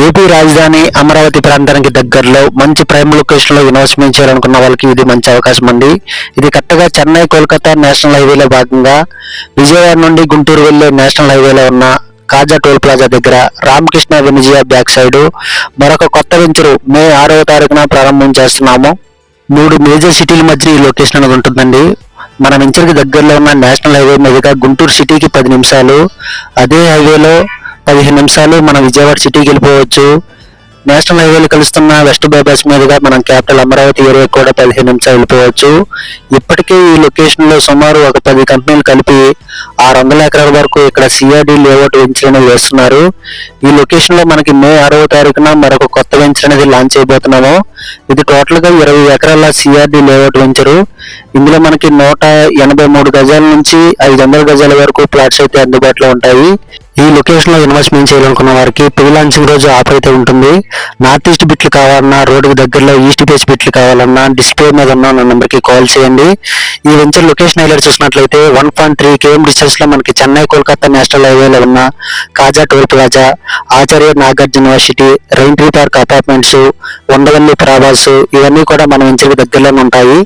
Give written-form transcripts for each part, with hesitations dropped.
AP రాజధాని అమరావతి ప్రాంతానికి దగ్గరలో మంచి ప్రైమ్ లొకేషన్ లో ఇన్వెస్ట్మెంట్ చేయాలనుకున్న వాళ్ళకి ఇది మంచి అవకాశం అండి. ఇది కరెక్ట్గా చెన్నై కోల్కతా నేషనల్ హైవేలో భాగంగా విజయవాడ నుండి గుంటూరు వెళ్లే నేషనల్ హైవేలో ఉన్న కాజా టోల్ ప్లాజా దగ్గర రామకృష్ణ వెనిజియా బ్యాక్ సైడ్ మరొక కొత్త వెంచరు మే 6వ తారీఖున ప్రారంభం చేస్తున్నాము. 3 మేజర్ సిటీల మధ్య ఈ లొకేషన్ అనేది ఉంటుందండి. మన వెంచర్కి దగ్గరలో ఉన్న నేషనల్ హైవే మీదుగా గుంటూరు సిటీకి 10 నిమిషాలు, అదే హైవేలో 15 నిమిషాలు మనం విజయవాడ సిటీకి వెళ్ళిపోవచ్చు. నేషనల్ హైవేలు కలుస్తున్న వెస్ట్ బైపాస్ మీదుగా మనం క్యాపిటల్ అమరావతి ఏరియా కూడా 15 నిమిషాలు వెళ్ళిపోవచ్చు. ఇప్పటికే ఈ లొకేషన్ లో సుమారు ఒక 10 కంపెనీలు కలిపి 600 ఎకరాల వరకు ఇక్కడ సిఆర్డి లేఅవుట్ వెంచర్ అనేది వేస్తున్నారు. ఈ లొకేషన్ లో మనకి మే 6వ తారీఖున మరొక కొత్త వెంచర్ అనేది లాంచ్ అయిపోతున్నాము. ఇది టోటల్ గా 20 ఎకరాల సిఆర్డి లేఅవుట్ వెంచరు. ఇందులో మనకి 183 గజాల నుంచి 500 గజాల వరకు ప్లాట్స్ అయితే అందుబాటులో ఉంటాయి. ఈ లొకేషన్ లో ఇన్వెస్ట్మెంట్ చేయాలనుకున్న వారికి ప్రీ లాంచింగ్ రోజు ఆఫర్ అయితే ఉంటుంది. నార్త్ ఈస్ట్ బిట్లు కావాలన్నా, రోడ్డుకి దగ్గరలో ఈస్ట్ ఫేస్ బిట్లు కావాలన్నా డిస్ప్లే మీద ఉన్న నా నెంబర్ కి కాల్ చేయండి. ఈ వెంచర్ లొకేషన్ హైలైట్ చూసినట్లయితే 1.3 km డిస్టెన్స్ లో మనకి చెన్నై కోల్కతా నేషనల్ హైవేలో ఉన్న Kaza toll plaza, Acharya Nagarjuna university, rain tree park apartments, Undavalli ప్రావాస్ ఇవన్నీ కూడా మన వెంచర్ దగ్గరలోనే ఉంటాయి.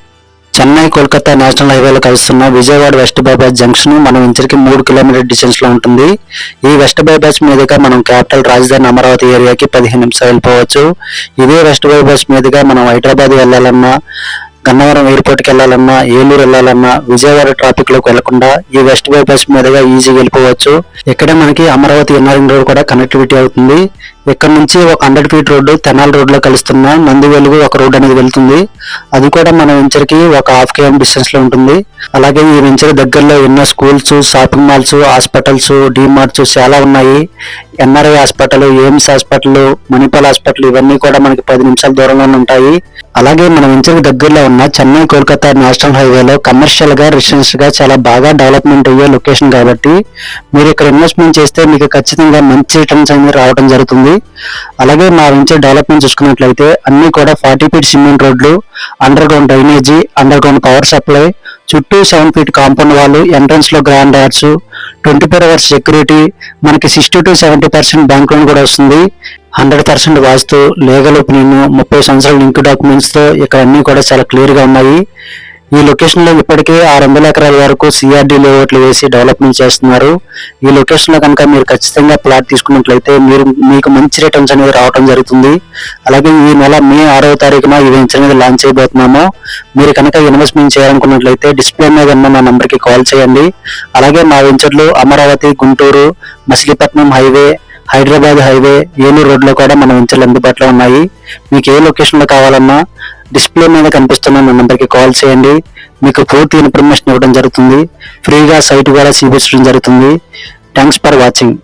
చెన్నై కోల్కతా నేషనల్ హైవేలో కలుస్తున్న విజయవాడ వెస్ట్ బైపాస్ జంక్షన్ మన వెంచర్కి 3 కిలోమీటర్ డిస్టెన్స్ లో ఉంటుంది. ఈ వెస్ట్ బైపాస్ మీదుగా మనం క్యాపిటల్ రాజధాని అమరావతి ఏరియాకి 15 నిమిషాలు వెళ్ళిపోవచ్చు. ఇదే వెస్ట్ బైపాస్ మీదుగా మనం హైదరాబాద్ వెళ్ళాలన్నా, గన్నవరం ఎయిర్పోర్ట్కి వెళ్ళాలన్నా, ఏలూరు వెళ్ళాలన్నా విజయవాడ ట్రాఫిక్ లోకి వెళ్లకుండా ఈ వెస్ట్ బైపాస్ మీదుగా ఈజీగా వెళ్ళిపోవచ్చు. ఇక్కడే మనకి అమరావతి ఇన్నరింగ్ రోడ్ కూడా కనెక్టివిటీ అవుతుంది. ఇక్కడ నుంచి ఒక 100 ఫీట్ రోడ్డు తెనాలి రోడ్ లో కలుస్తున్న నంది వెలుగు ఒక రోడ్ అనేది వెళ్తుంది. అది కూడా మన వెంచర్ కి ఒక 1/2 km డిస్టెన్స్ లో ఉంటుంది. అలాగే ఈ వెంచర్ దగ్గరలో ఎన్నో schools, shopping malls, hospitals, D-Marts చాలా ఉన్నాయి. NRI hospital, AIIMS hospital, Manipal hospital ఇవన్నీ కూడా మనకి 10 నిమిషాల దూరంలోనే ఉంటాయి. అలాగే మన వెంచర్ దగ్గరలో ఉన్న చెన్నై కోల్కతా నేషనల్ హైవేలో కమర్షియల్ గా, రెసిడెన్షియల్ గా చాలా బాగా డెవలప్మెంట్ అయ్యే లొకేషన్ కాబట్టి మీరు ఇక్కడ ఇన్వెస్ట్మెంట్ చేస్తే మీకు ఖచ్చితంగా మంచి రిటర్న్స్ అనేది రావడం జరుగుతుంది. అలాగే మా వెంచర్ డెవలప్మెంట్ చూసుకున్నట్లయితే అన్ని కూడా 40 ఫీట్ సిమెంట్ రోడ్లు, under ground drainage, under ground power supply, చుట్టూ 7 ఫీట్ కాంపౌండ్ వాళ్ళు, ఎంట్రన్స్ లో గ్రాండ్ ఆర్ట్స్, 24 అవర్స్ సెక్యూరిటీ, మనకి 60 to 70% బ్యాంక్ లోన్ కూడా వస్తుంది. 100% వాస్తు, లీగల్ ఒపీనియన్, 30 సంవత్సరాల లింక్ డాక్యుమెంట్స్ తో ఇక్కడ అన్ని కూడా చాలా క్లియర్ గా ఉన్నాయి. ఈ లొకేషన్ లో ఇప్పటికే 600 ఎకరాల వరకు సిఆర్డి లేఅవుట్లు వేసి డెవలప్మెంట్ చేస్తున్నారు. ఈ లొకేషన్ లో కనుక మీరు ఖచ్చితంగా ప్లాట్ తీసుకున్నట్లయితే మీకు మంచి రిటర్న్స్ అనేది రావడం జరుగుతుంది. అలాగే ఈ నెల మే 6వ తారీఖున ఈ వెంచర్ అనేది లాంచ్ అయిపోతున్నాము. మీరు కనుక ఇన్వెస్ట్మెంట్ చేయాలనుకున్నట్లయితే డిస్ప్లే మీద ఉన్న మా నంబర్ కి కాల్ చేయండి. అలాగే మా వెంచర్లు Amaravati, Guntur, Machilipatnam highway, Hyderabad highway, Eluru road లో కూడా మన వెంచర్లు అందుబాటులో ఉన్నాయి. మీకు ఏ లొకేషన్ లో కావాలన్నా డిస్ప్లే మీద కనిపిస్తున్న నా నెంబర్కి కాల్ చేయండి. మీకు పూర్తి ఇన్ఫర్మేషన్ ఇవ్వడం జరుగుతుంది. ఫ్రీగా సైట్ కూడా చూపించడం జరుగుతుంది. Thanks for watching.